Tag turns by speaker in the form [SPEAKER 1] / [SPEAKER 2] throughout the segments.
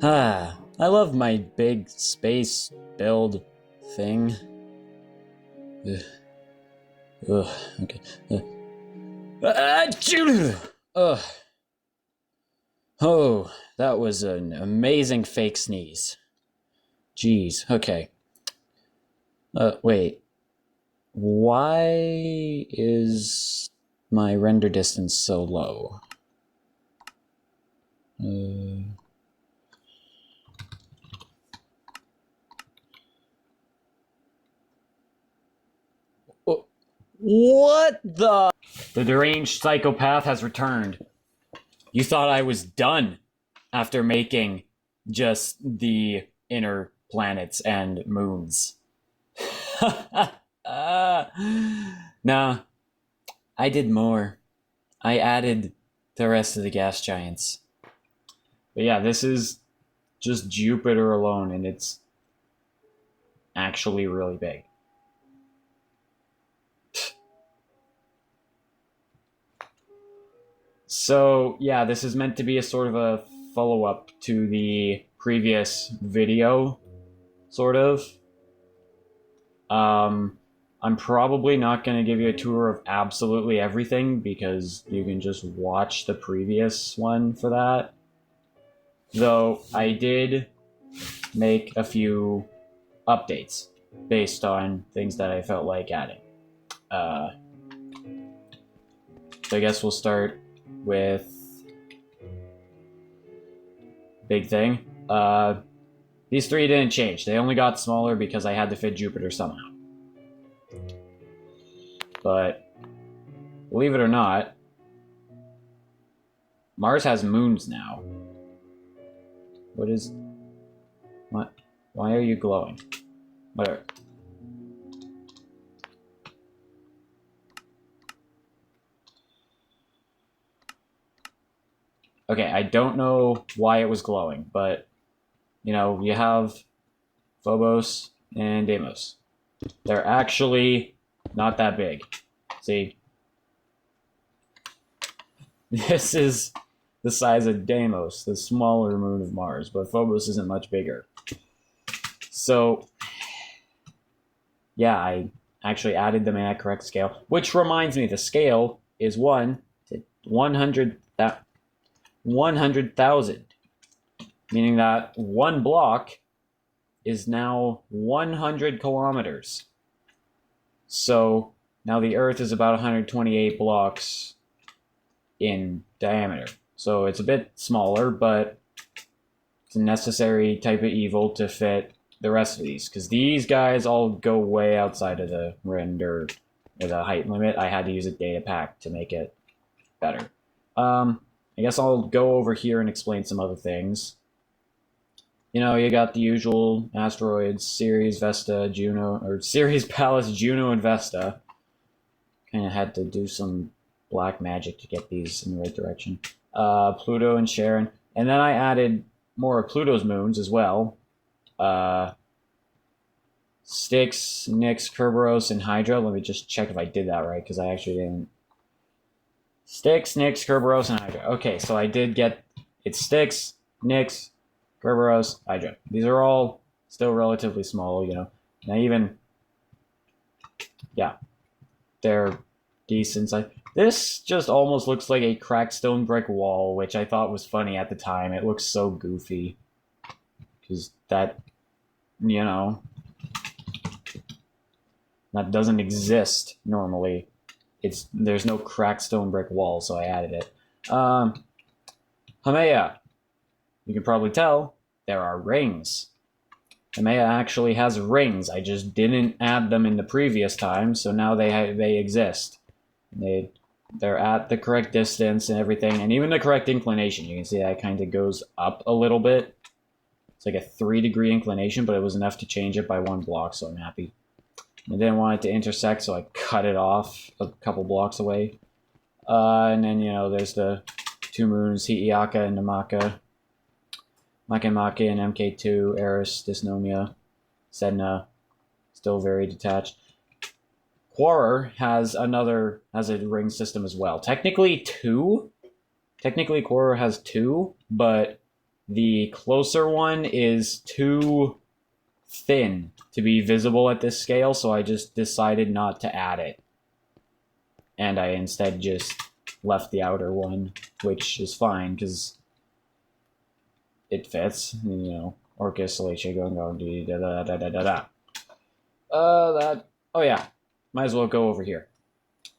[SPEAKER 1] I love my big space build thing. Ugh. Ugh. Okay. Ugh. Oh, that was an amazing fake sneeze. Jeez. Okay. Wait. Why is my render distance so low? What the? The deranged psychopath has returned. You thought I was done after making just the inner planets and moons. Nah, I did more. I added the rest of the gas giants. But yeah, this is just Jupiter alone, and it's actually really big. So yeah, this is meant to be a sort of a follow-up to the previous video, sort of. I'm probably not going to give you a tour of absolutely everything because you can just watch the previous one for that. Though I did make a few updates based on things that I felt like adding. So I guess we'll start with big thing. These three didn't change. They only got smaller because I had to fit Jupiter somehow. But believe it or not, Mars has moons now. What? Why are you glowing? Whatever. Okay, I don't know why it was glowing, but you know, you have Phobos and Deimos. They're actually not that big. See? This is the size of Deimos, the smaller moon of Mars, but Phobos isn't much bigger. So, yeah, I actually added them in at correct scale, which reminds me the scale is 1 to 100,000, meaning that one block is now 100 kilometers. So now the Earth is about 128 blocks in diameter. So it's a bit smaller, but it's a necessary type of evil to fit the rest of these. Because these guys all go way outside of the render or the height limit. I had to use a data pack to make it better. I guess I'll go over here and explain some other things. You know, you got the usual asteroids, Ceres, Vesta, Juno, or Ceres, Pallas, Juno, and Vesta. Kind of had to do some black magic to get these in the right direction. Pluto and Charon. And then I added more of Pluto's moons as well. Styx, Nix, Kerberos, and Hydra. Let me just check if I did that right, because I actually didn't. Styx, Nix, Kerberos, and Hydra. Okay, so I did get... It's Styx, Nix, Kerberos, Hydra. These are all still relatively small, you know. Now even... Yeah. They're decent size. This just almost looks like a cracked stone brick wall, which I thought was funny at the time. It looks so goofy. Because that... You know... That doesn't exist normally. There's no cracked stone brick wall, so I added it. Haumea. You can probably tell there are rings. Haumea actually has rings. I just didn't add them in the previous time, so now they exist. They're at the correct distance and everything, and even the correct inclination. You can see that kind of goes up a little bit. It's like a 3-degree inclination, but it was enough to change it by 1 block, so I'm happy. I didn't want it to intersect, so I cut it off a couple blocks away. And then, you know, there's the 2 moons, Hi'iaka and Namaka. Makemake and MK2, Eris, Dysnomia, Sedna, still very detached. Quaoar has a ring system as well. Technically 2. Technically Quaoar has 2, but the closer one is too thin to be visible at this scale, so I just decided not to add it. And I instead just left the outer one, which is fine, because it fits, you know, Orcus, Salacia, going, da-da-da-da-da-da. Oh yeah, might as well go over here.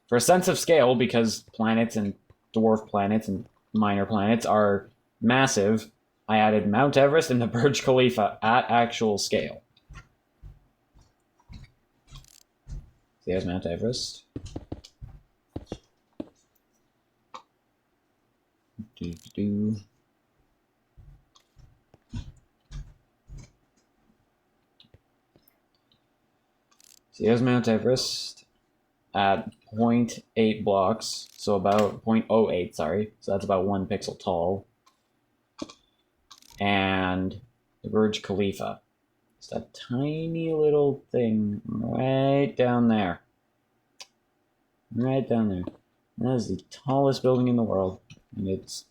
[SPEAKER 1] For a sense of scale, because planets and dwarf planets and minor planets are massive, I added Mount Everest and the Burj Khalifa at actual scale. There's Mount Everest. Do-do-do. So here's Mount Everest at 0.8 blocks, so about 0.08, sorry. So that's about 1 pixel tall. And the Burj Khalifa. It's that tiny little thing right down there. Right down there. That is the tallest building in the world. And it's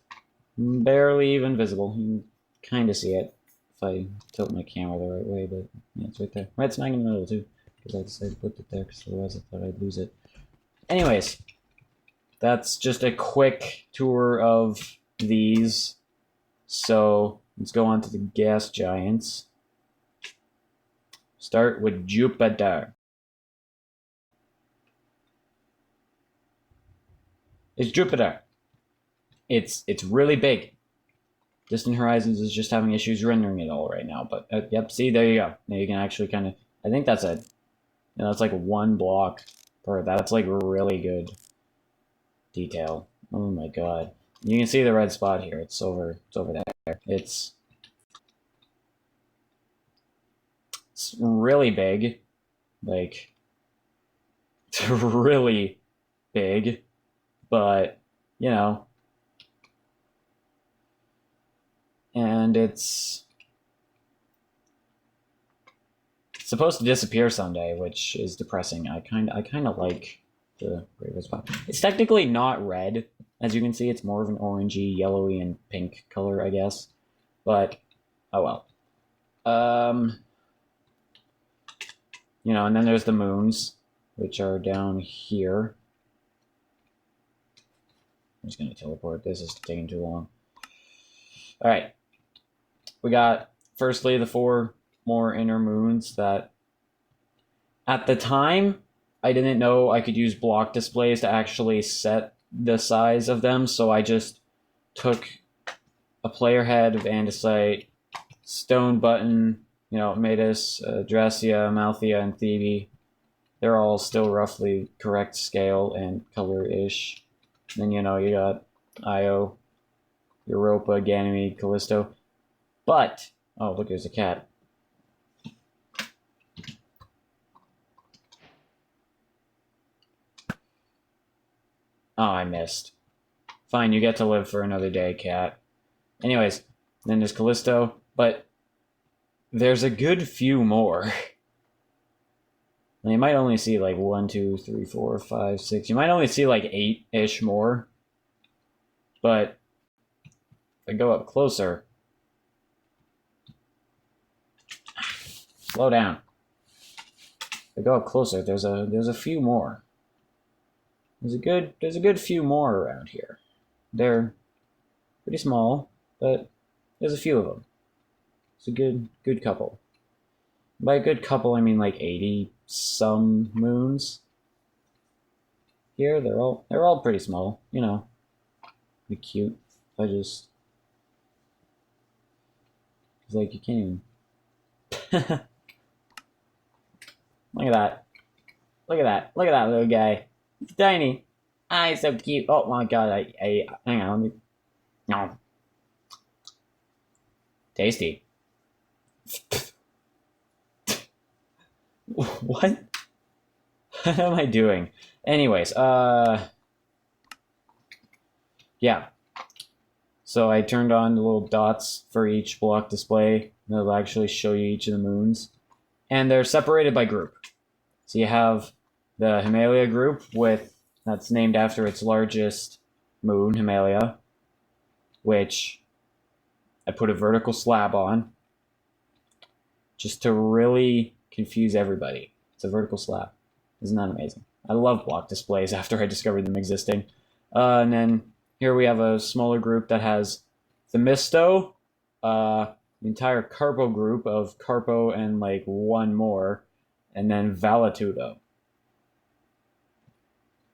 [SPEAKER 1] barely even visible. You can kind of see it if I tilt my camera the right way, but yeah, it's right there. Right smack in the middle, too. Because I decided to put it there, because otherwise I thought I'd lose it. Anyways, that's just a quick tour of these. So let's go on to the gas giants. Start with Jupiter. It's Jupiter. It's really big. Distant Horizons is just having issues rendering it all right now, but yep, see, there you go. Now you can actually kind of, I think that's that's like 1 block per, that's like really good detail. Oh my god. You can see the red spot here. It's over there. It's really big. Like, it's really big. But, you know. And it's supposed to disappear someday, which is depressing. I kind of like the greater spot. It's technically not red. As you can see, it's more of an orangey, yellowy, and pink color, I guess. But, oh well. You know, and then there's the moons, which are down here. I'm just going to teleport. This is taking too long. Alright. We got, firstly, the 4 more inner moons that, at the time, I didn't know I could use block displays to actually set the size of them, so I just took a player head of andesite, stone button, you know, Metis, Dracia, Malthea, and Thebe. They're all still roughly correct scale and color-ish. Then, you know, you got Io, Europa, Ganymede, Callisto. But, oh, look, there's a cat. Oh, I missed. Fine, you get to live for another day, cat. Anyways, then there's Callisto, but there's a good few more. You might only see like 1, 2, 3, 4, 5, 6. You might only see like 8-ish more. But if I go up closer, slow down. If I go up closer, there's a few more. There's a good few more around here. They're pretty small, but there's a few of them. It's a good couple. By a good couple, I mean like 80 some moons. Here, they're all pretty small. You know, be cute. I just, it's like you can't even. Look at that. Look at that. Look at that little guy. It's tiny. Ah, he's so cute. Oh my god, I hang on, let me. No. Tasty. What? What am I doing? Anyways, yeah. So I turned on the little dots for each block display. It'll actually show you each of the moons. And they're separated by group. So you have the Himalaya group that's named after its largest moon, Himalaya, which I put a vertical slab on just to really confuse everybody. It's a vertical slab. Isn't that amazing? I love block displays after I discovered them existing. And then here we have a smaller group that has Themisto, the entire Carpo group of Carpo and like one more, and then Valetudo.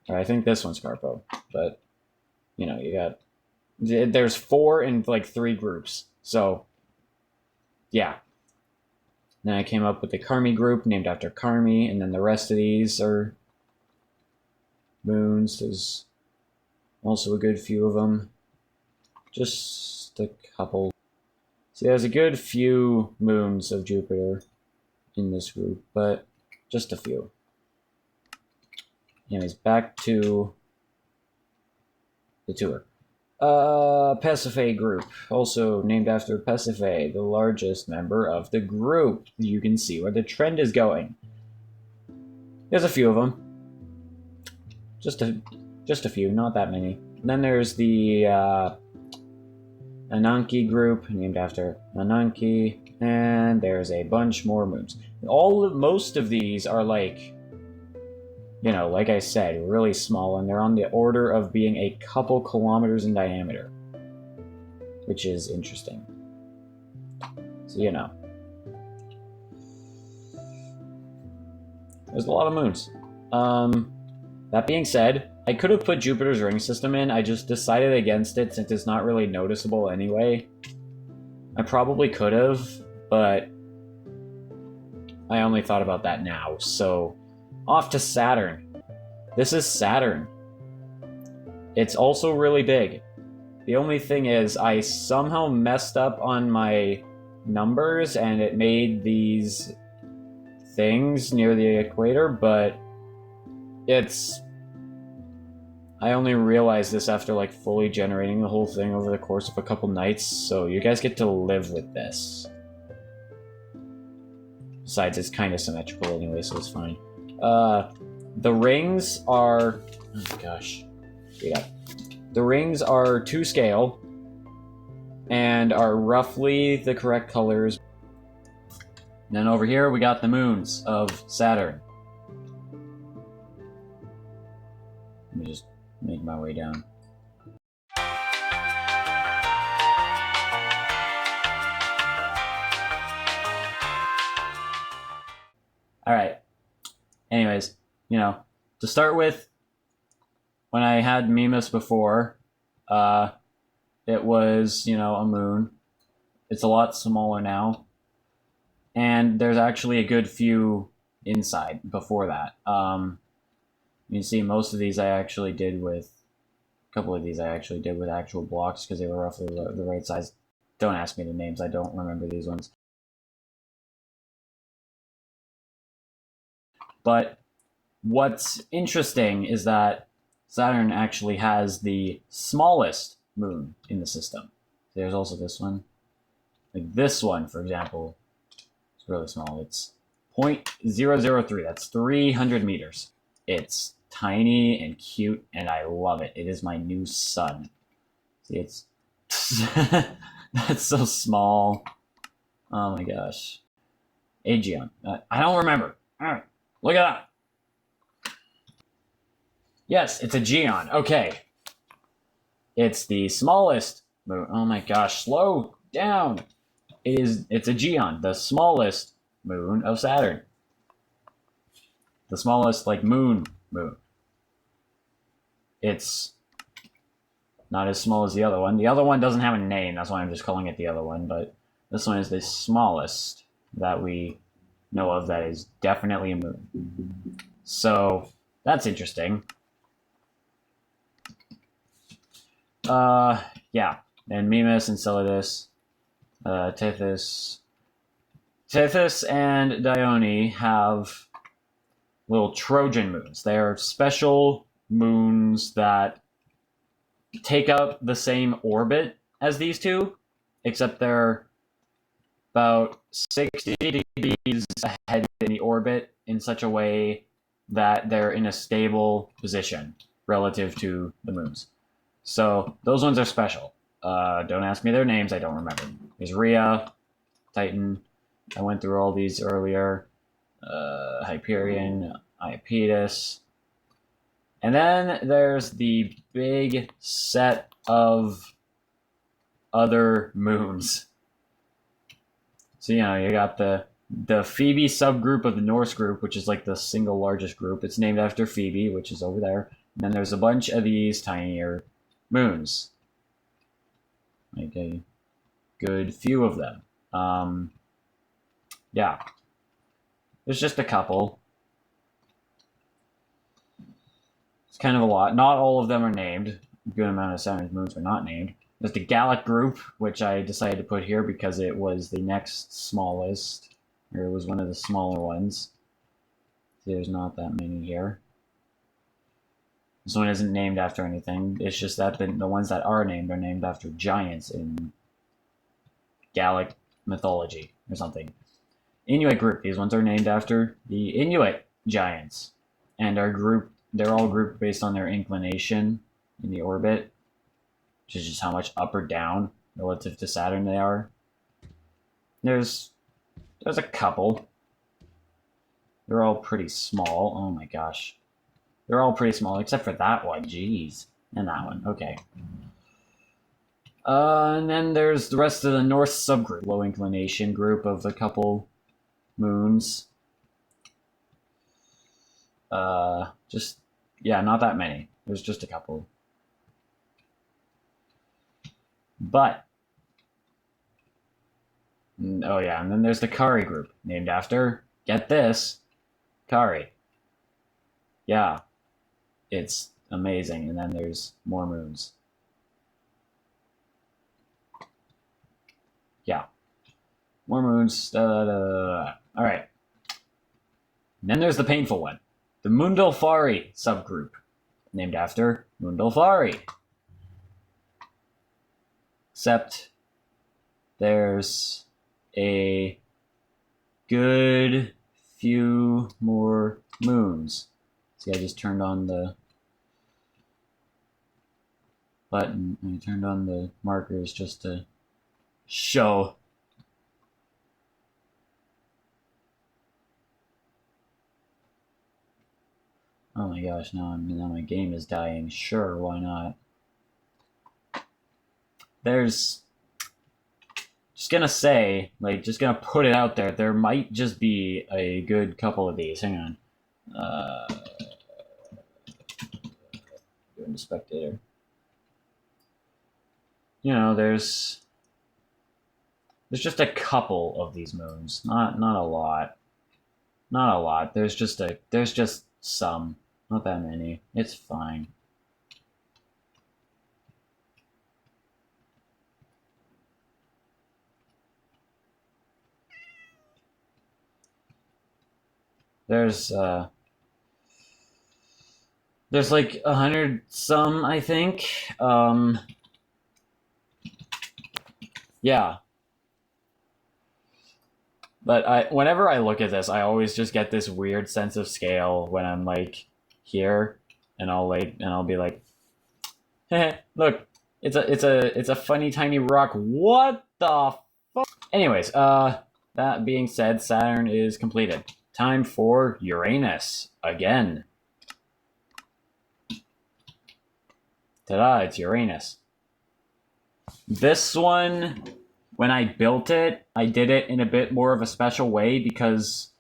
[SPEAKER 1] I think this one's Carpo, but you know, you got, there's 4 in like 3 groups. So yeah. Then I came up with the Carmi group named after Carmi, and then the rest of these are moons. There's also a good few of them. Just a couple. See, there's a good few moons of Jupiter in this group, but just a few. Anyways, back to the tour. Pasiphae group, also named after Pasiphae, the largest member of the group. You can see where the trend is going. There's a few of them. Just a few, not that many. And then there's the Ananke group, named after Ananke, and there's a bunch more moons. Most of these are like, you know, like I said, really small, and they're on the order of being a couple kilometers in diameter, which is interesting. So, you know, there's a lot of moons. That being said, I could have put Jupiter's ring system in. I just decided against it since it's not really noticeable anyway. I probably could have, but I only thought about that now, so off to Saturn. This is Saturn. It's also really big. The only thing is I somehow messed up on my numbers and it made these things near the equator, but I only realized this after like fully generating the whole thing over the course of a couple nights, so you guys get to live with this. Besides, it's kind of symmetrical anyway, so it's fine. The rings are... Oh gosh. Yeah. The rings are to scale and are roughly the correct colors. And then over here we got the moons of Saturn. Let me just make my way down. Alright. Anyways, you know, to start with, when I had Mimas before, it was, you know, a moon. It's a lot smaller now. And there's actually a good few inside before that. You can see most of these I actually did with, a couple of these I actually did with actual blocks because they were roughly the right size. Don't ask me the names, I don't remember these ones. But what's interesting is that Saturn actually has the smallest moon in the system. There's also this one. Like this one, for example, it's really small. It's 0.003. That's 300 meters. It's tiny and cute, and I love it. It is my new sun. See, it's... That's so small. Oh my gosh. Aegeon. I don't remember. Alright, look at that. Yes, it's a Geon. Okay. It's the smallest moon. Oh my gosh, slow down. It's a Geon, the smallest moon of Saturn. The smallest, like, moon. It's not as small as the other one. The other one doesn't have a name, that's why I'm just calling it the other one, but this one is the smallest that we know of that is definitely a moon. So, that's interesting. Yeah. And Mimas, Enceladus, Tethys and Dione have little Trojan moons. They are special moons that take up the same orbit as these two, except they're about 60 degrees ahead in the orbit in such a way that they're in a stable position relative to the moons. So those ones are special. Don't ask me their names, I don't remember. There's Rhea, Titan. I went through all these earlier. Hyperion, Iapetus. And then there's the big set of other moons. So, you know, you got the Phoebe subgroup of the Norse group, which is like the single largest group. It's named after Phoebe, which is over there. And then there's a bunch of these tinier moons. Like a good few of them. Yeah. There's just a couple. It's kind of a lot. Not all of them are named. A good amount of Saturn's moons are not named. There's the Gallic group, which I decided to put here because it was the next smallest. Or it was one of the smaller ones. There's not that many here. This one isn't named after anything. It's just that the ones that are named after giants in Gallic mythology or something. Inuit group. These ones are named after the Inuit giants. And they're all grouped based on their inclination in the orbit, which is just how much up or down relative to Saturn they are. There's a couple. They're all pretty small. Oh my gosh. They're all pretty small, except for that one. Jeez. And that one. Okay. And then there's the rest of the North subgroup. Low inclination group of a couple moons. Yeah, not that many. There's just a couple. But, oh yeah, and then there's the Kari group, named after, get this, Kari. Yeah, it's amazing. And then there's more moons. Yeah, more moons. All right. And then there's the painful one, the Mundalfari subgroup, named after Mundalfari. Except there's a good few more moons. See, I just turned on the button and I turned on the markers just to show. Oh my gosh, now my game is dying. Sure, why not? There's, just gonna say, like, just gonna put it out there, there might just be a good couple of these. Hang on. Go into spectator. You know, there's just a couple of these moons. Not a lot. Not a lot. There's just some. Not that many. It's fine. There's like 100 some, I think. Yeah. But whenever I look at this, I always just get this weird sense of scale when I'm like here, and I'll be like, hey, look, it's a funny tiny rock. What the fuck? Anyways, that being said, Saturn is completed. Time for Uranus again. Ta-da, it's Uranus. This one, when I built it, I did it in a bit more of a special way because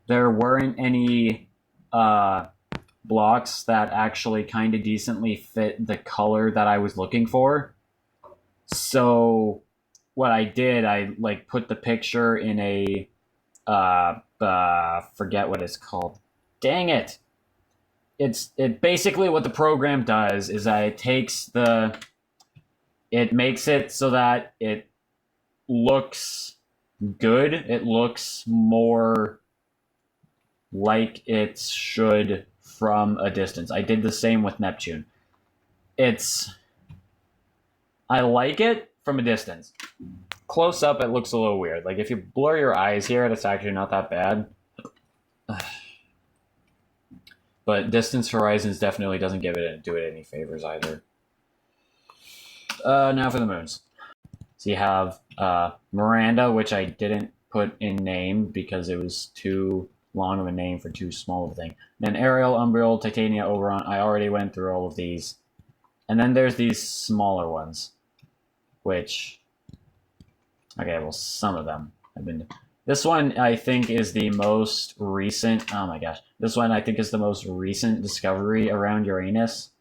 [SPEAKER 1] there weren't any blocks that actually kind of decently fit the color that I was looking for. So what I did, I like put the picture in a forget what it's called. Dang it. It basically what the program does is that it makes it so that it looks good. It looks more like it should from a distance. I did the same with Neptune. I like it from a distance. Close up, it looks a little weird. Like if you blur your eyes here, it's actually not that bad. But distance horizons definitely doesn't do it any favors either. Now for the moons. So you have Miranda, which I didn't put in name because it was too long of a name for too small of a thing. Then Ariel, Umbriel, Titania, Oberon. I already went through all of these. And then there's these smaller ones, which... Okay, well, some of them have been... This one, I think, is the most recent... Oh my gosh. This one, I think, is the most recent discovery around Uranus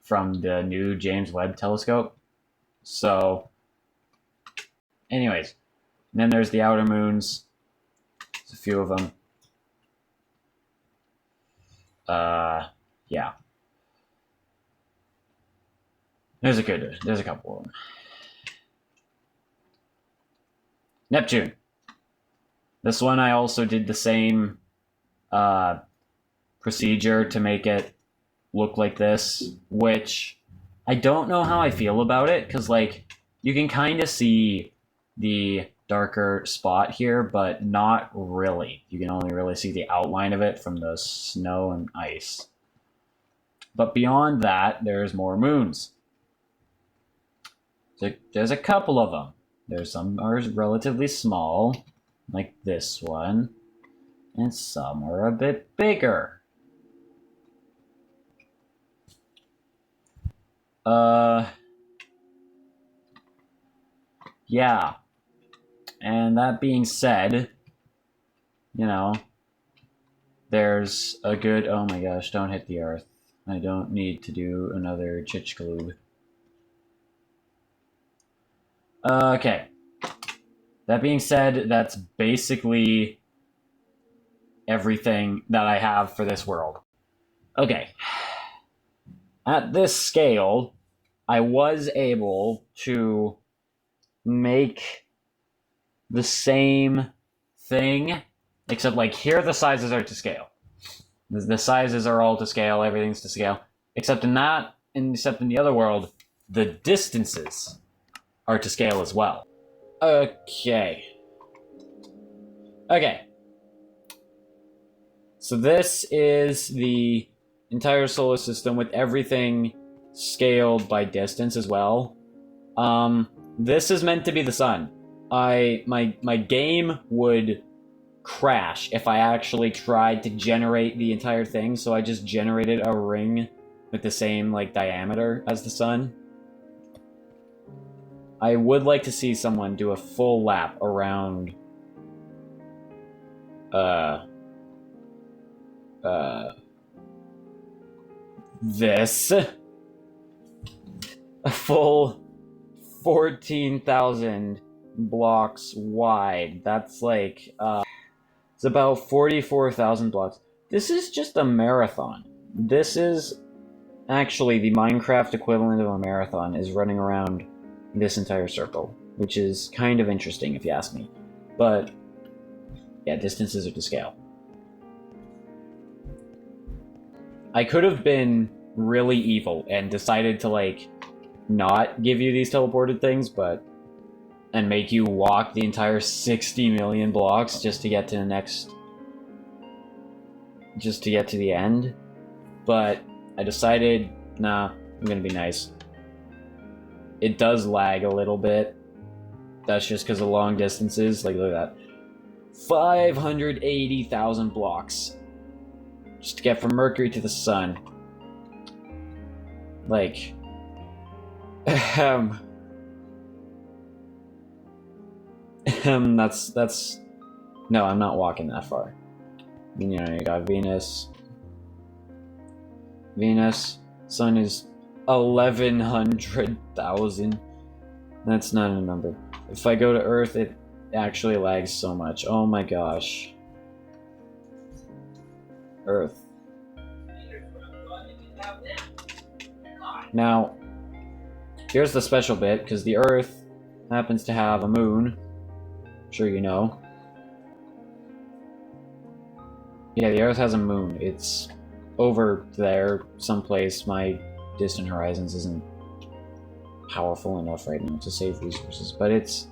[SPEAKER 1] from the new James Webb telescope. So, anyways. And then there's the outer moons. There's a few of them. Yeah. There's a couple of them. Neptune. This one I also did the same procedure to make it look like this, which I don't know how I feel about it, because like you can kind of see the darker spot here, but not really. You can only really see the outline of it from the snow and ice. But beyond that, there's more moons. There's a couple of them. There's some are relatively small, like this one, and some are a bit bigger. Yeah. And that being said, you know, there's a good... Oh my gosh, don't hit the Earth. I don't need to do another Chicxulub. Okay. That being said, that's basically everything that I have for this world. Okay. At this scale, I was able to make the same thing, except like here the sizes are to scale. The sizes are all to scale, everything's to scale. Except in that, except in the other world, the distances are to scale as well. Okay. So this is the entire solar system with everything scaled by distance as well. This is meant to be the sun. My game would crash if I actually tried to generate the entire thing, so I just generated a ring with the same like diameter as the sun. I would like to see someone do a full lap around this. A full 14,000 blocks wide. That's like, it's about 44,000 blocks. This is just a marathon. This is actually the Minecraft equivalent of a marathon, is running around this entire circle, which is kind of interesting if you ask me. But yeah, distances are to scale. I could have been really evil and decided to like not give you these teleported things, but and make you walk the entire 60 million blocks just to get to the next, just to get to the end. But I decided, nah, I'm gonna be nice. It does lag a little bit. That's just because of long distances. Like, look at that. 580,000 blocks. Just to get from Mercury to the Sun. Like... that's... No, I'm not walking that far. You know, you got Venus. Sun is 1100,000. That's not a number. If I go to Earth, it actually lags so much. Oh my gosh. Earth. Now, here's the special bit, because the Earth happens to have a moon. I'm sure you know. Yeah, the Earth has a moon. It's over there someplace. My distant horizons isn't powerful enough right now to save resources, but it's...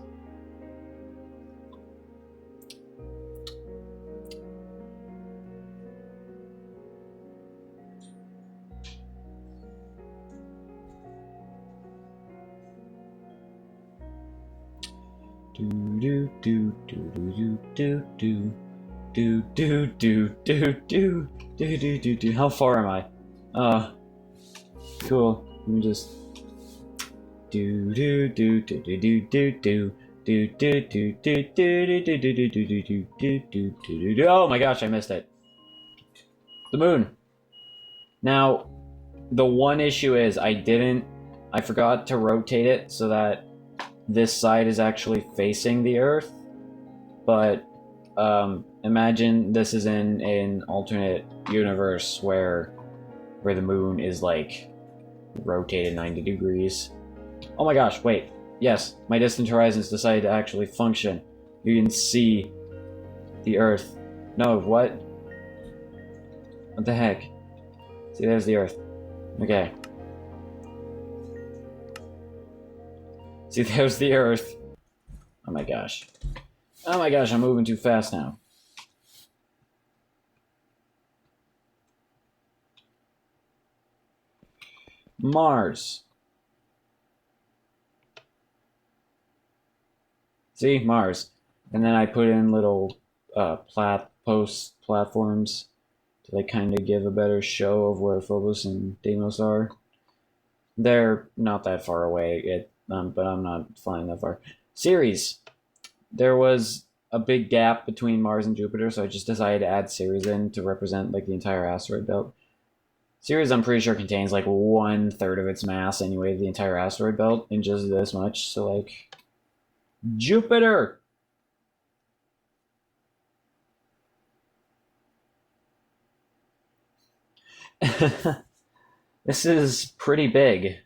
[SPEAKER 1] How far am I? Cool. Let me just Oh my gosh, I missed it. The moon. Now, the one issue is I forgot to rotate it so that this side is actually facing the Earth. But imagine this is in an alternate universe where the moon is like rotated 90 degrees. Oh my gosh, wait. Yes, my distant horizons decided to actually function. You can see the Earth. No, what? What the heck? See, there's the Earth. Okay. See, there's the Earth. Oh my gosh. Oh my gosh, I'm moving too fast now. Mars. See, Mars. And then I put in little platforms to like kind of give a better show of where Phobos and Deimos are. They're not that far away, but I'm not flying that far. Ceres. There was a big gap between Mars and Jupiter, so I just decided to add Ceres in to represent like the entire asteroid belt. Ceres, I'm pretty sure, contains like 1/3 of its mass anyway, the entire asteroid belt, in just this much. So like, Jupiter. This is pretty big.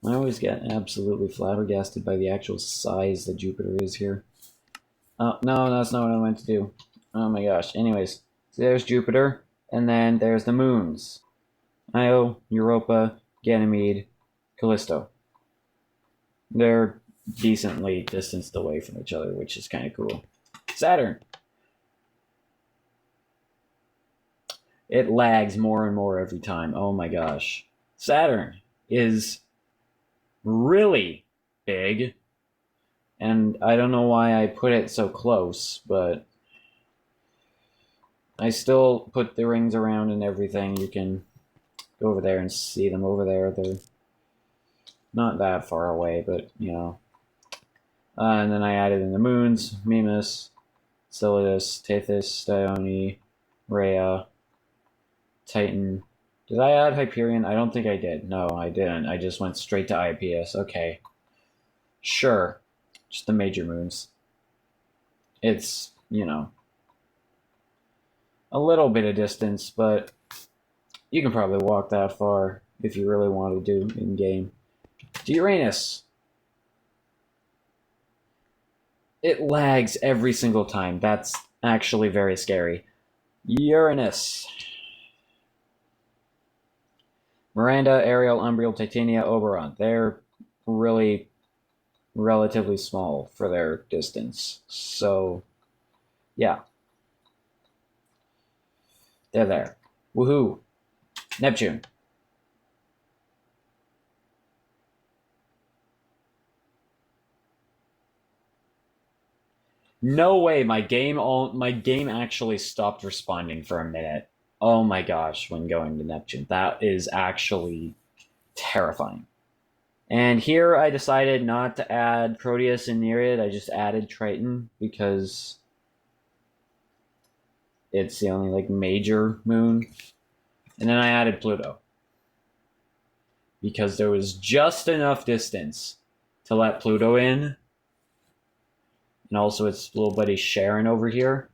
[SPEAKER 1] I always get absolutely flabbergasted by the actual size that Jupiter is here. Oh, no, that's not what I meant to do. Oh my gosh. Anyways, so there's Jupiter, and then there's the moons. Io, Europa, Ganymede, Callisto. They're decently distanced away from each other, which is kind of cool. Saturn. It lags more and more every time. Oh my gosh. Saturn is really big. And I don't know why I put it so close, but I still put the rings around and everything. You can go over there and see them over there. They're not that far away, but, you know. And then I added in the moons, Mimas, Enceladus, Tethys, Dione, Rhea, Titan. Did I add Hyperion? I don't think I did. No, I didn't. I just went straight to IPS. Okay. Sure. Just the major moons. It's, you know, a little bit of distance, but you can probably walk that far if you really want to do in-game. Uranus. It lags every single time. That's actually very scary. Uranus. Miranda, Ariel, Umbriel, Titania, Oberon. They're really relatively small for their distance. So, yeah. They're there. Woohoo. Neptune. No way, my game actually stopped responding for a minute. Oh my gosh, when going to Neptune. That is actually terrifying. And here I decided not to add Proteus and Nereid. I just added Triton because it's the only like major moon. And then I added Pluto because there was just enough distance to let Pluto in. And also its little buddy Charon over here.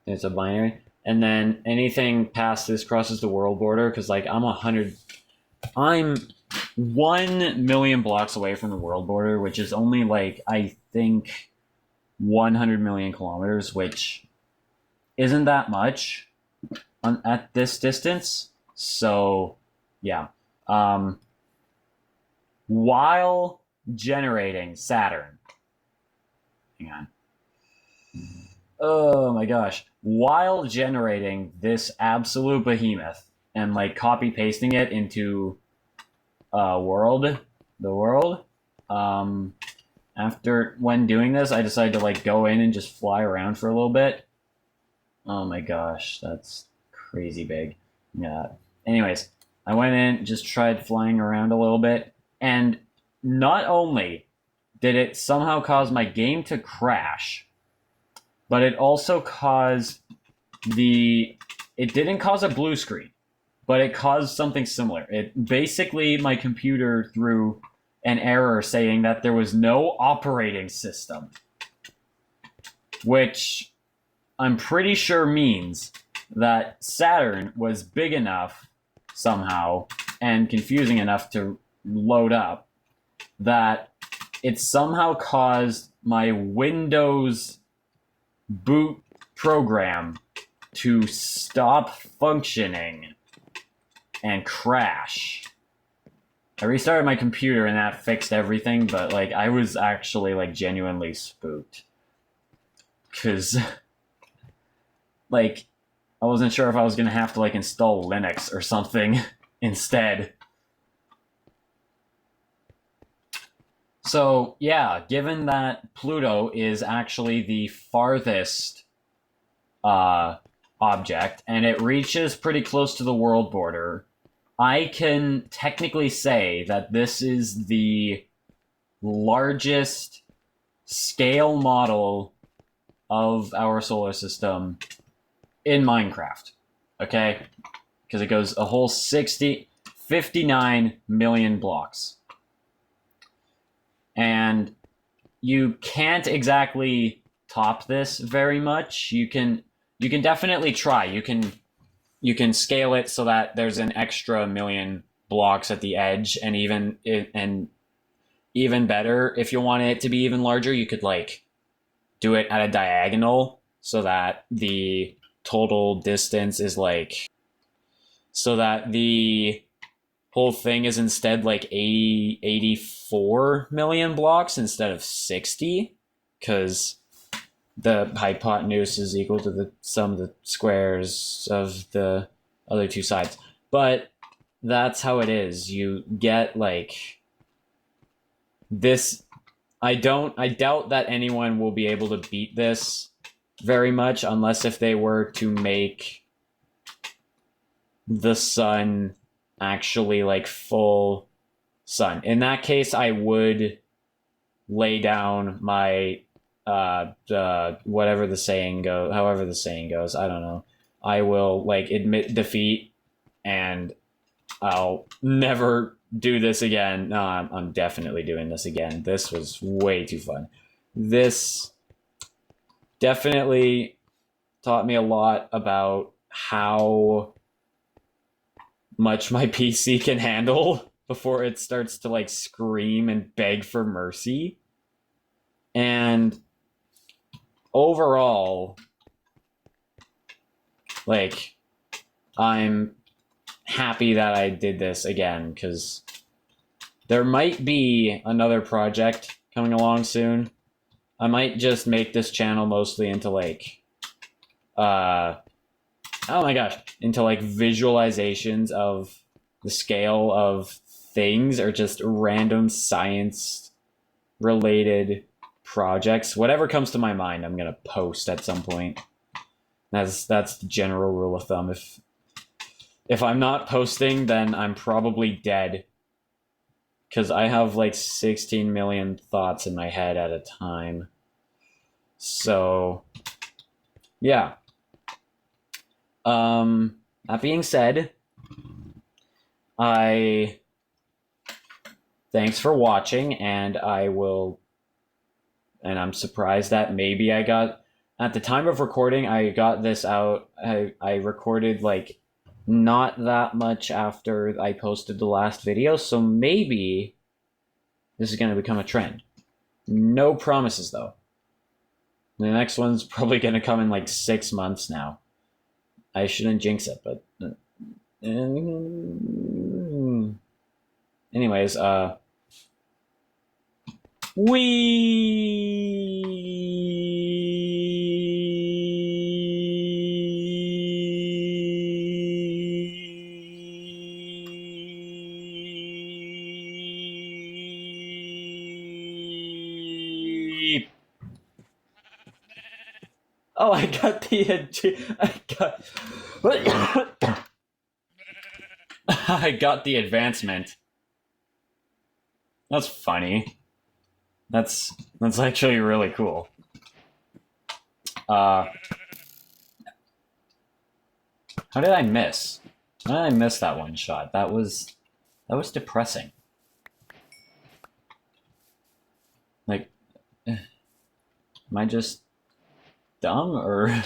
[SPEAKER 1] It's a binary. And then anything past this crosses the world border because like I'm 1 million blocks away from the world border, which is only like, I think, 100 million kilometers, which isn't that much at this distance. So, yeah. While generating Saturn. Hang on. Oh my gosh. While generating this absolute behemoth and like copy pasting it into the world, when doing this, I decided to like go in and just fly around for a little bit. Oh my gosh, that's crazy big. Yeah. Anyways, I went in, just tried flying around a little bit, and not only did it somehow cause my game to crash, but it also caused it didn't cause a blue screen, but it caused something similar. It basically, my computer threw an error saying that there was no operating system, which I'm pretty sure means that Saturn was big enough somehow and confusing enough to load up that it somehow caused my Windows boot program to stop functioning and crash. I restarted my computer and that fixed everything, but like I was actually like genuinely spooked. Cause like I wasn't sure if I was gonna have to like install Linux or something instead. So yeah, given that Pluto is actually the farthest object and it reaches pretty close to the world border, I can technically say that this is the largest scale model of our solar system in Minecraft. Okay? Because it goes a whole 59 million blocks. And you can't exactly top this very much. You can definitely try. You can scale it so that there's an extra million blocks at the edge, and even better, if you want it to be even larger, you could like do it at a diagonal so that the total distance is like, so that the whole thing is instead like 84 million blocks instead of 60, because the hypotenuse is equal to the sum of the squares of the other two sides. But that's how it is. You get like this. I doubt that anyone will be able to beat this very much, unless if they were to make the sun actually like full sun. In that case, I would lay down my whatever the saying goes, however the saying goes, I don't know. I will like admit defeat and I'll never do this again. No, I'm definitely doing this again. This was way too fun. This definitely taught me a lot about how much my PC can handle before it starts to like scream and beg for mercy. And overall, like, I'm happy that I did this again, because there might be another project coming along soon. I might just make this channel mostly into like oh my gosh, into like visualizations of the scale of things, or just random science related projects. Whatever comes to my mind, I'm gonna post at some point. That's the general rule of thumb. If I'm not posting, then I'm probably dead, because I have like 16 million thoughts in my head at a time. So yeah. That being said, thanks for watching, and I'm surprised that maybe at the time of recording, I got this out. I recorded like not that much after I posted the last video, so maybe this is going to become a trend. No promises though. The next one's probably going to come in like 6 months now. I shouldn't jinx it, but anyways, Oh, I got I got the advancement. That's funny. That's actually really cool. Uh, how did I miss? How did I miss that one shot? That was depressing. Like, am I just dumb or